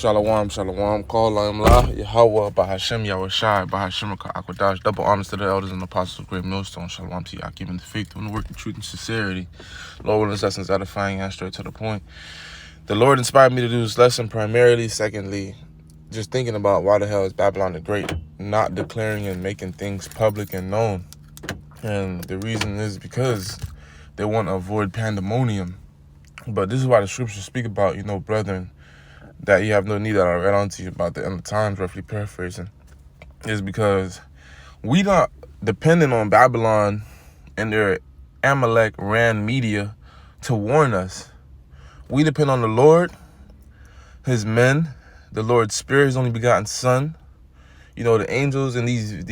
Shalom, shalom. Call La, Yahweh, Bahashem, Yahushai, Bahashem, Akwadash. Double honors to the elders and apostles of Great Millstone. Shalom to Yakim in the faith, doing the work in truth and sincerity. Lord, willing lessons edifying and straight to the point. The Lord inspired me to do this lesson primarily. Secondly, just thinking about why the hell is Babylon the Great not declaring and making things public and known. And the reason is because they want to avoid pandemonium. But this is why the scriptures speak about, brethren, that you have no need that I read on to you about the end of times, roughly paraphrasing, is because we not dependent on Babylon and their Amalek ran media to warn us. We depend on the Lord, his men, the Lord's Spirit, his only begotten Son, the angels and these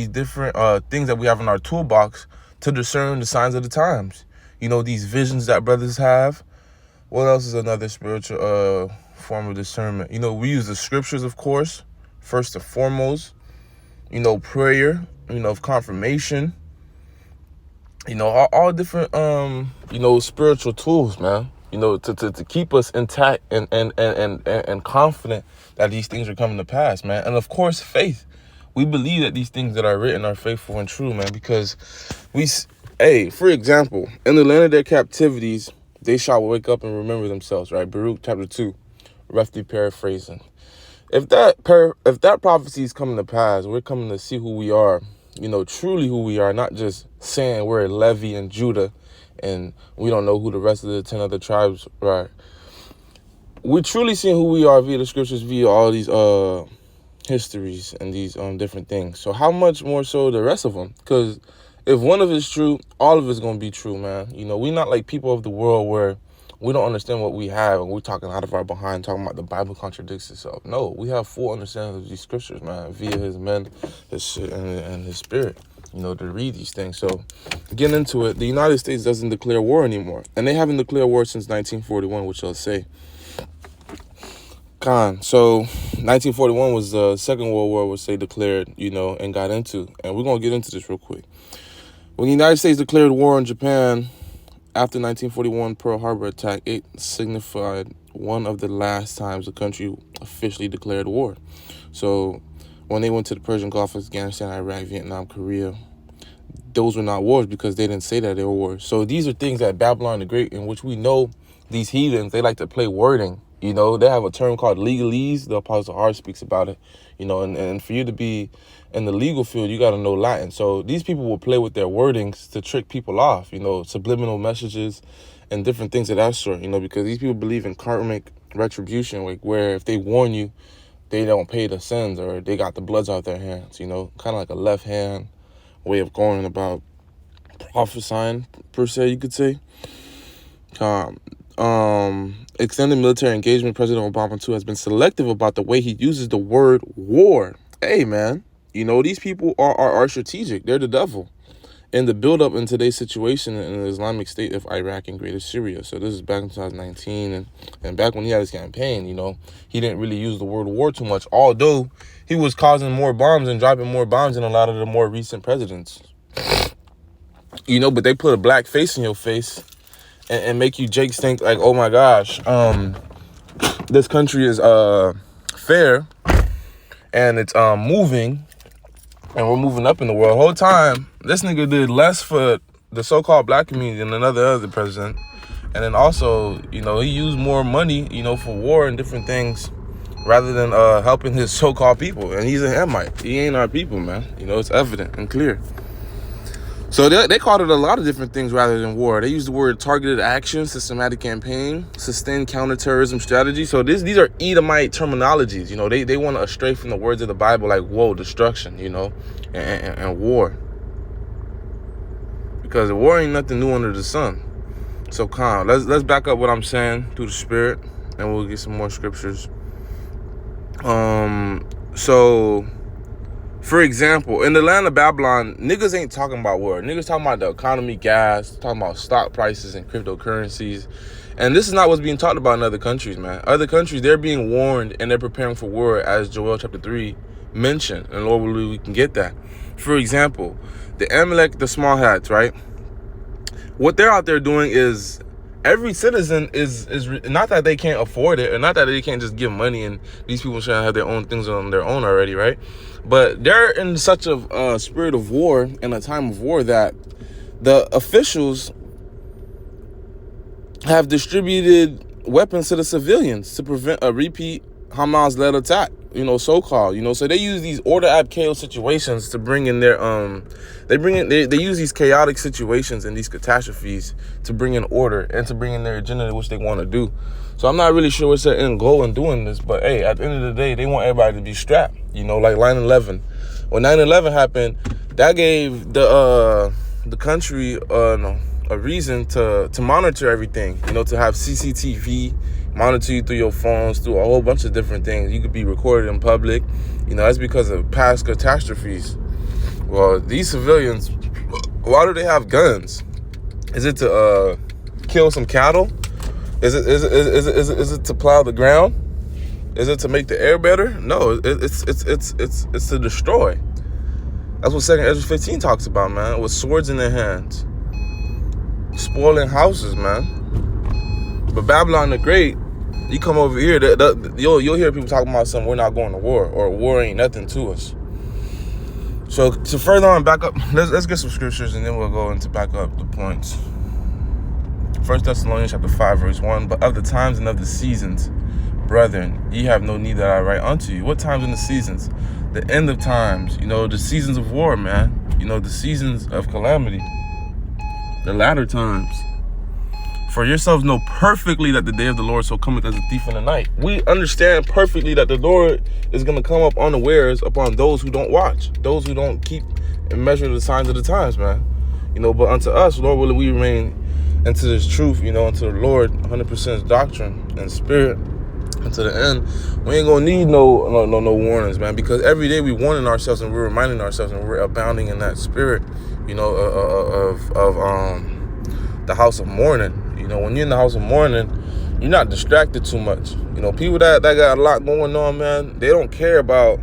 different things that we have in our toolbox to discern the signs of the times. These visions that brothers have. What else is another spiritual form of discernment? We use the scriptures, of course, first and foremost. Prayer, of confirmation. All different, spiritual tools, man. To keep us intact and confident that these things are coming to pass, man. And of course, faith. We believe that these things that are written are faithful and true, man, because for example, in the land of their captivities, they shall wake up and remember themselves, right? Baruch chapter 2, roughly paraphrasing. If that prophecy is coming to pass, we're coming to see who we are, truly who we are, not just saying we're Levi and Judah and we don't know who the rest of the 10 other tribes are. We're truly seeing who we are via the scriptures, via all these histories and these different things. So how much more so the rest of them? Because if one of it's true, all of it's going to be true, man. We're not like people of the world where we don't understand what we have and we're talking out of our behind, talking about the Bible contradicts itself. No, we have full understanding of these scriptures, man, via his men and his spirit, to read these things. So getting into it, the United States doesn't declare war anymore. And they haven't declared war since 1941, which I'll say. So 1941 was the Second World War, which they declared, and got into. And we're going to get into this real quick. When the United States declared war on Japan after 1941 Pearl Harbor attack, it signified one of the last times the country officially declared war. So when they went to the Persian Gulf, Afghanistan, Iraq, Vietnam, Korea, those were not wars because they didn't say that they were wars. So these are things that Babylon the Great, in which we know these heathens, they like to play wording. They have a term called legalese. The Apostle Hart speaks about it, and for you to be in the legal field, you got to know Latin. So these people will play with their wordings to trick people off, subliminal messages and different things of that sort, because these people believe in karmic retribution, like where if they warn you, they don't pay the sins or they got the bloods out their hands, kind of like a left hand way of going about prophesying, per se, you could say. Extended military engagement. President Obama, too, has been selective about the way he uses the word war. Hey, man, these people are strategic. They're the devil. And the build-up in today's situation in the Islamic State of Iraq and Greater Syria. So this is back in 2019. And back when he had his campaign, he didn't really use the word war too much, although he was causing more bombs and dropping more bombs than a lot of the more recent presidents. But they put a black face in your face and make you Jakes think like, oh my gosh, this country is fair and it's moving and we're moving up in the world. The whole time, this nigga did less for the so-called black community than other president. And then also, he used more money, for war and different things rather than helping his so-called people. And he's a Hamite. He ain't our people, man. It's evident and clear. So they called it a lot of different things rather than war. They used the word targeted action, systematic campaign, sustained counterterrorism strategy. So these are Edomite terminologies. They want to astray from the words of the Bible, like destruction, and war. Because war ain't nothing new under the sun. So let's back up what I'm saying through the spirit, and we'll get some more scriptures. For example, in the land of Babylon, niggas ain't talking about war. Niggas talking about the economy, gas, talking about stock prices and cryptocurrencies. And this is not what's being talked about in other countries, man. Other countries, they're being warned and they're preparing for war, as Joel chapter 3 mentioned. And Lord willing, we can get that. For example, the Amalek, the small hats, right? What they're out there doing is every citizen is not that they can't afford it, or not that they can't just give money and these people shouldn't have their own things on their own already, right? But they're in such a spirit of war and a time of war that the officials have distributed weapons to the civilians to prevent a repeat Hamas-led attack, so-called, so they use these order ab chaos situations to bring in their they use these chaotic situations and these catastrophes to bring in order and to bring in their agenda, which they want to do. So I'm not really sure what's their end goal in doing this, but hey, at the end of the day, they want everybody to be strapped, like 9/11. When 9/11 happened, that gave the country a reason to monitor everything, to have CCTV monitor you through your phones, through a whole bunch of different things. You could be recorded in public. That's because of past catastrophes. Well, these civilians, why do they have guns? Is it to kill some cattle? Is it to plow the ground? Is it to make the air better? No, it's to destroy. That's what 2 Ezra 15 talks about, man, with swords in their hands. Spoiling houses, man. But Babylon the Great, you come over here, you'll hear people talking about something, we're not going to war, or war ain't nothing to us. So to further on back up, let's get some scriptures and then we'll go into back up the points. 1 Thessalonians chapter 5, verse 1, but of the times and of the seasons, brethren, ye have no need that I write unto you. What times and the seasons? The end of times, the seasons of war, man. The seasons of calamity. The latter times. For yourselves know perfectly that the day of the Lord so cometh as a thief in the night. We understand perfectly that the Lord is going to come up unawares upon those who don't watch, those who don't keep and measure the signs of the times, man. But unto us, Lord, will we remain into this truth, unto the Lord, 100% doctrine and spirit, unto the end. We ain't gonna need no warnings, man, because every day we warning ourselves and we're reminding ourselves and we're abounding in that spirit, of the house of mourning. When you're in the house of mourning, you're not distracted too much. People that got a lot going on, man, they don't care about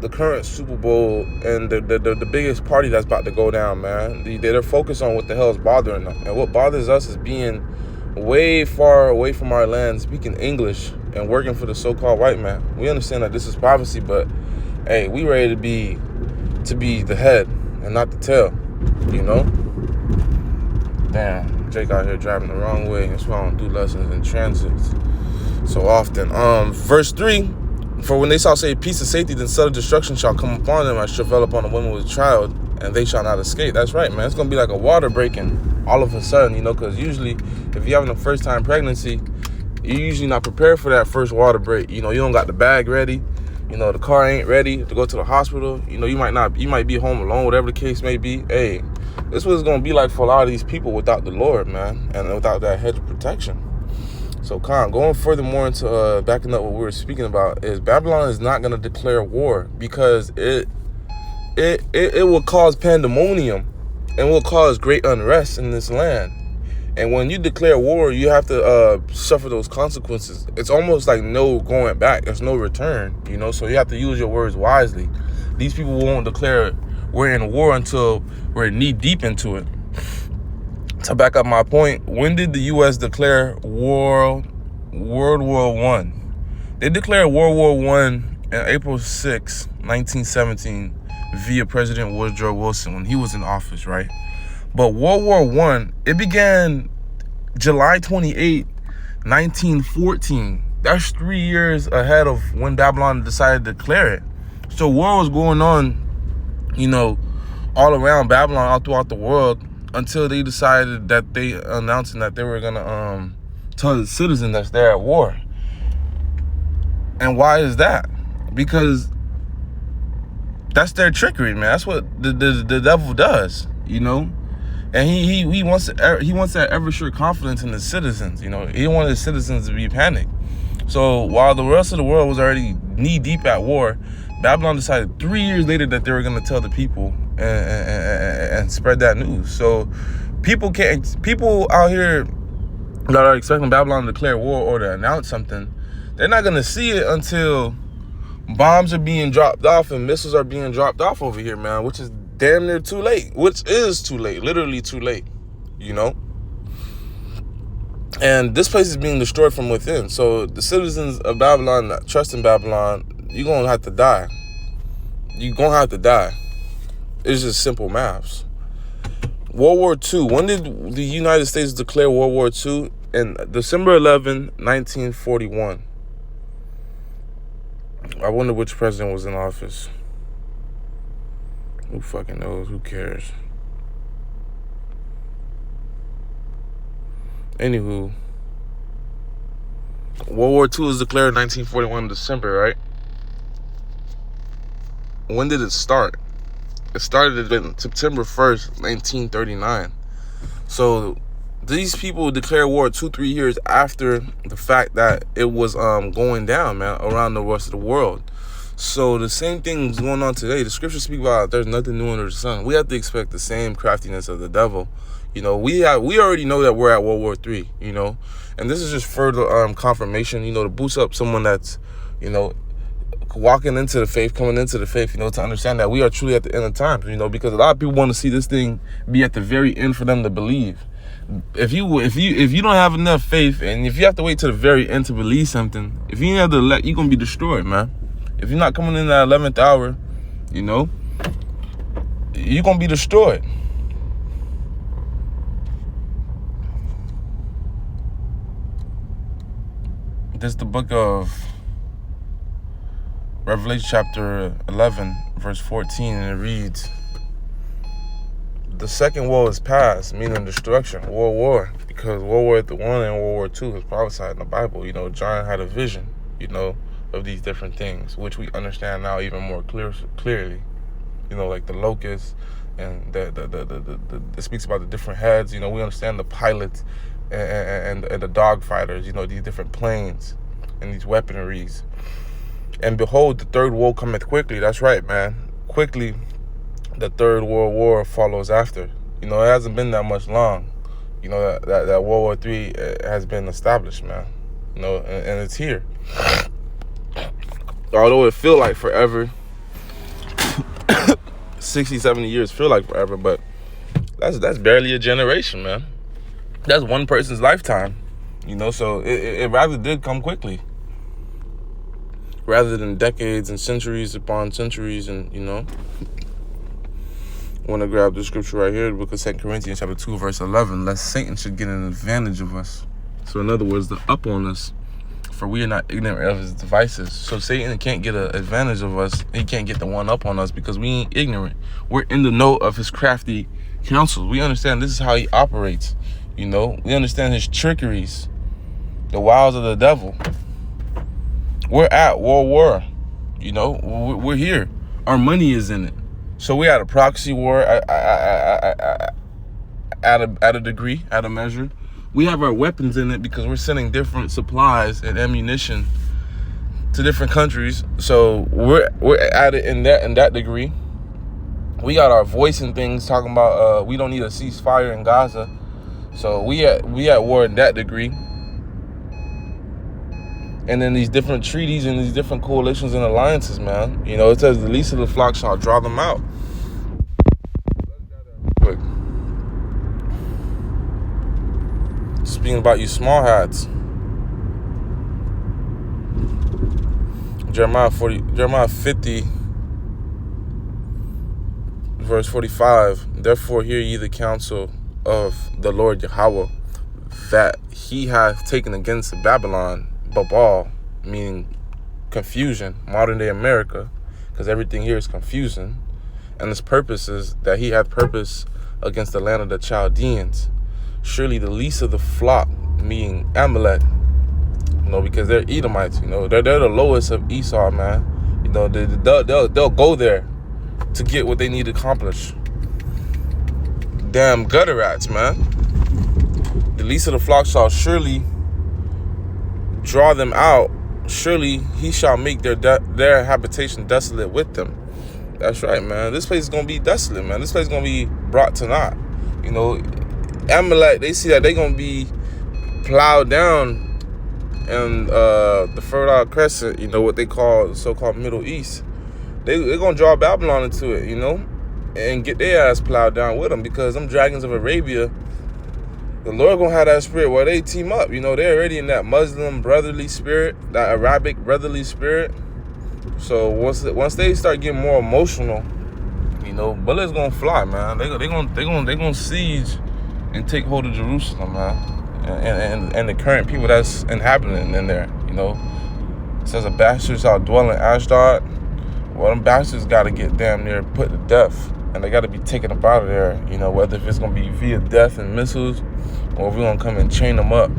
the current Super Bowl and the biggest party that's about to go down, man. They're focused on what the hell is bothering them. And what bothers us is being way far away from our land, speaking English and working for the so-called white man. We understand that this is prophecy, but hey, we ready to be the head and not the tail, Damn, Jake out here driving the wrong way. That's why I don't do lessons in transits so often. Verse 3, for when they shall say peace and safety, then sudden destruction shall come upon them as travail upon a woman with a child, and they shall not escape. That's right, man. It's going to be like a water breaking all of a sudden, because usually if you're having a first-time pregnancy, you're usually not prepared for that first water break. You don't got the bag ready. The car ain't ready to go to the hospital. You might be home alone, whatever the case may be. Hey, this is what it's going to be like for a lot of these people without the Lord, man, and without that hedge of protection. So, going furthermore into backing up what we were speaking about, is Babylon is not going to declare war because it will cause pandemonium and will cause great unrest in this land. And when you declare war, you have to suffer those consequences. It's almost like no going back. There's no return, so you have to use your words wisely. These people won't declare we're in war until we're knee deep into it. To back up my point, when did the U.S. declare World War I? They declared World War I on April 6, 1917, via President Woodrow Wilson when he was in office, right? But World War I, it began July 28, 1914. That's 3 years ahead of when Babylon decided to declare it. So war was going on, all around Babylon, all throughout the world, until they decided that they announcing that they were going to tell the citizens that they're at war. And why is that? Because that's their trickery, man. That's what the devil does, And he wants that ever sure confidence in the citizens. He didn't want his citizens to be panicked. So while the rest of the world was already knee deep at war, Babylon decided 3 years later that they were going to tell the people and spread that news. So people out here that are expecting Babylon to declare war or to announce something, they're not going to see it until bombs are being dropped off and missiles are being dropped off over here, man, which is damn near too late, which is too late, literally too late, And this place is being destroyed from within. So the citizens of Babylon that trust in Babylon, you're going to have to die. You're going to have to die. It's just simple maths. World War II. When did the United States declare World War II? In December 11, 1941. I wonder which president was in office. Who fucking knows? Who cares? Anywho, World War II was declared in 1941 December, right? When did it start? It started on September 1st, 1939. So these people declared war 2-3 years after the fact that it was going down, man, around the rest of the world. So the same thing's going on today. The scriptures speak about there's nothing new under the sun. We have to expect the same craftiness of the devil. You know, we already know that we're at World War III, you know, and this is just further confirmation, you know, to boost up someone that's, you know, walking into the faith, coming into the faith, you know, to understand that we are truly at the end of times, you know, because a lot of people want to see this thing be at the very end for them to believe. If you don't have enough faith, and if you have to wait to the very end to believe something, if you have to let, you're gonna be destroyed, man. If you're not coming in that 11th hour, you know, you're gonna be destroyed. This is the book of Revelation chapter 11, verse 14, and it reads, the second woe is past, meaning destruction, world war, because World War I and World War II is prophesied in the Bible. You know, John had a vision, you know, of these different things, which we understand now even more clearly. You know, like the locusts, and it speaks about the different heads. You know, we understand the pilots and the dog fighters, you know, these different planes and these weaponries. And behold, the third woe cometh quickly. That's right, man. Quickly, the third world war follows after. You know, it hasn't been that much long. You know, that World War III has been established, man. You know, and it's here. Although it feel like forever, 60, 70 years feel like forever, but that's barely a generation, man. That's one person's lifetime. You know, so it rather did come quickly, rather than decades and centuries upon centuries. And, you know, I want to grab the scripture right here, the book of 2 Corinthians chapter 2, verse 11, lest Satan should get an advantage of us. So in other words, the up on us, for we are not ignorant of his devices. So Satan can't get an advantage of us. He can't get the one up on us because we ain't ignorant. We're in the know of his crafty counsels. We understand this is how he operates. You know, we understand his trickeries, the wiles of the devil. We're at World War. You know, we're here. Our money is in it. So we had a proxy war at a degree, at a measure. We have our weapons in it because we're sending different supplies and ammunition to different countries. So we're at it in that degree. We got our voice in things, talking about we don't need a ceasefire in Gaza. So we at war in that degree. And then these different treaties and these different coalitions and alliances, man. You know, it says the least of the flock shall draw them out. Quick. Speaking about you small hats. Jeremiah 50, verse 45. Therefore hear ye the counsel of the Lord Yahweh, that he hath taken against Babylon, Babal, meaning confusion, modern day America, because everything here is confusing. And his purpose is that he hath purpose against the land of the Chaldeans. Surely the least of the flock, meaning Amalek, you know, because they're Edomites, you know, they're the lowest of Esau, man. You know, they'll go there to get what they need to accomplish. Damn gutter rats, man. The least of the flock shall surely draw them out. Surely he shall make their habitation desolate with them. That's right, man. This place is going to be desolate, man. This place is going to be brought to naught. You know, Amalek, they see that they're going to be plowed down in the Fertile Crescent, you know, what they call the so-called Middle East. They're going to draw Babylon into it, you know, and get their ass plowed down with them, because them dragons of Arabia, The Lord gonna have that spirit where they team up. They're already in that Muslim brotherly spirit, that Arabic brotherly spirit. So once they start getting more emotional, bullets gonna fly, man. They gonna siege and take hold of Jerusalem, man, and the current people that's inhabiting in there. It says a bastard shall dwell in Ashdod. Well, them bastards got to get damn near put to death, and they got to be taken up out of there. Whether if it's gonna be via death and missiles, or if we're gonna come and chain them up.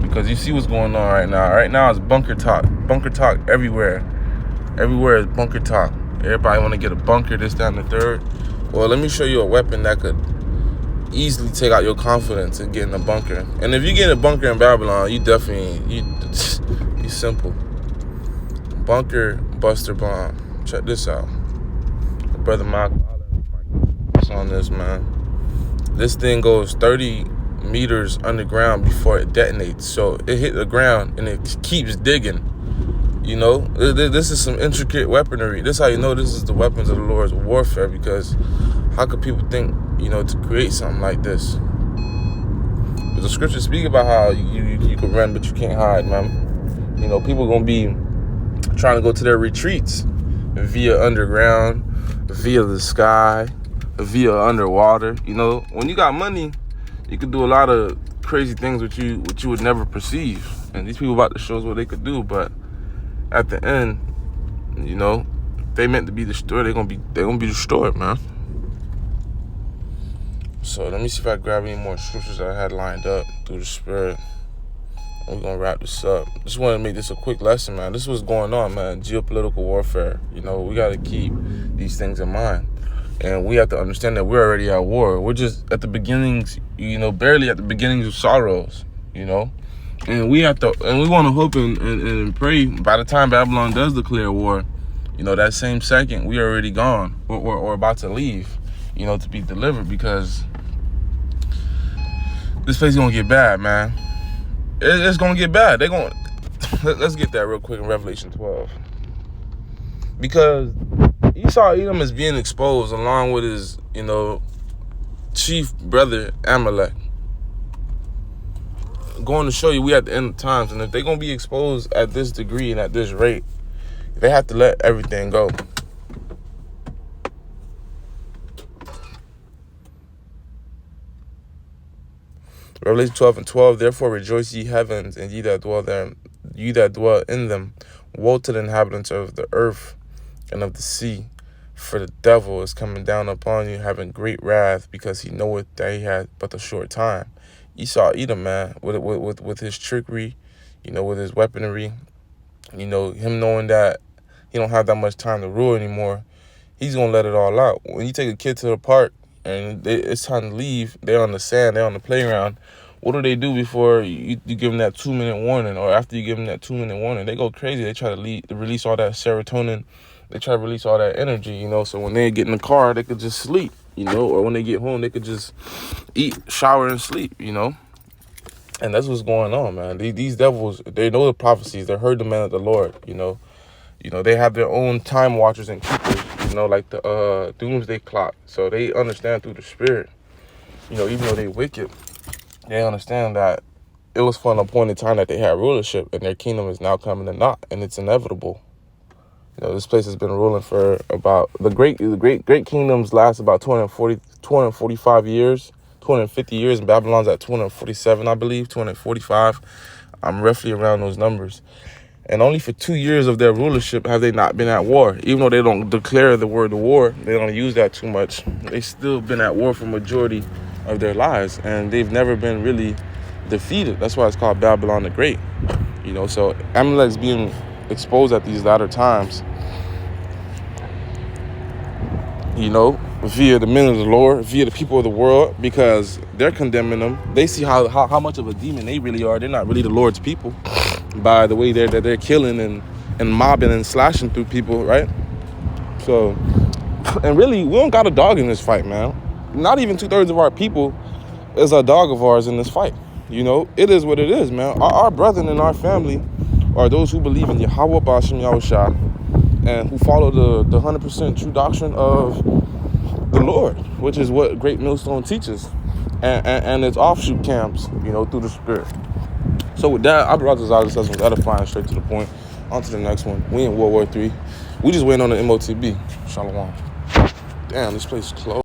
Because you see what's going on right now. Right now it's bunker talk everywhere. Everywhere is bunker talk. Everybody want to get a bunker, this, that, and the third. Well, let me show you a weapon that could easily take out your confidence in getting a bunker. And if you get a bunker in Babylon, you definitely, you simple. Bunker buster bomb. Check this out. Brother Michael on this, man. This thing goes 30 meters underground before it detonates. So it hit the ground and it keeps digging. This is some intricate weaponry. This is how you know this is the weapons of the Lord's warfare, because how could people think, to create something like this? But the scriptures speak about how you can run, but you can't hide, man. People going to be trying to go to their retreats via underground, via the sky, via underwater. When you got money, you can do a lot of crazy things which you would never perceive. And these people about to show us what they could do, but at the end, if they meant to be destroyed, they're gonna be destroyed, man. So let me see if I grab any more scriptures that I had lined up through the Spirit. We're gonna wrap this up. Just wanted to make this a quick lesson, man. This is what's going on, man. Geopolitical warfare. We gotta keep these things in mind. And we have to understand that we're already at war. We're just at the beginnings, barely at the beginnings of sorrows, And we want to hope and pray by the time Babylon does declare war, that same second we are already gone or about to leave, to be delivered, because this place is going to get bad, man. It's going to get bad. Let's get that real quick in Revelation 12. Because Esau Edom is being exposed along with his, chief brother Amalek. Going to show you we at the end of times, and if they're going to be exposed at this degree and at this rate, they have to let everything go. Revelation 12:12, therefore rejoice ye heavens, and ye that dwell there, you that dwell in them. Woe to the inhabitants of the earth and of the sea, for the devil is coming down upon you, having great wrath, because he knoweth that he had but a short time. Esau Edom, man, with his trickery, with his weaponry, him knowing that he don't have that much time to rule anymore, he's gonna let it all out. When you take a kid to the park and it's time to leave, they're on the sand, they're on the playground. What do they do before you give them that 2-minute warning, or after you give them that 2-minute warning? They go crazy. They try to release all that serotonin. They try to release all that energy, so when they get in the car, they could just sleep, or when they get home, they could just eat, shower, and sleep, And that's what's going on, man. These devils, they know the prophecies. They heard the man of the Lord, They have their own time watchers and keepers, like the doomsday clock. So they understand through the Spirit, even though they wicked, they understand that it was for an appointed time that they had rulership, and their kingdom is now coming to naught, and it's inevitable. This place has been ruling for about, the great kingdoms last about 245 years, 250 years, and Babylon's at 247, I believe, 245. I'm roughly around those numbers. And only for 2 years of their rulership have they not been at war. Even though they don't declare the word war, they don't use that too much. They still been at war for majority of their lives, and they've never been really defeated. That's why it's called Babylon the Great. So Amalek's being exposed at these latter times, via the men of the Lord, via the people of the world, because they're condemning them. They see how much of a demon they really are. They're not really the Lord's people by the way they're killing and mobbing and slashing through people, right? So, and really, we don't got a dog in this fight, man. Not even 2/3 of our people is a dog of ours in this fight. It is what it is, man. Our brethren in our family are those who believe in Yahweh Ba'ashem Yahushua and who follow the 100% true doctrine of the Lord, which is what Great Millstone teaches. and its offshoot camps, you know, through the spirit. So with that, I brought this out of was edifying, straight to the point. On to the next one. We in World War III. We just waiting on the MOTB. Shalom. Damn, this place is closed.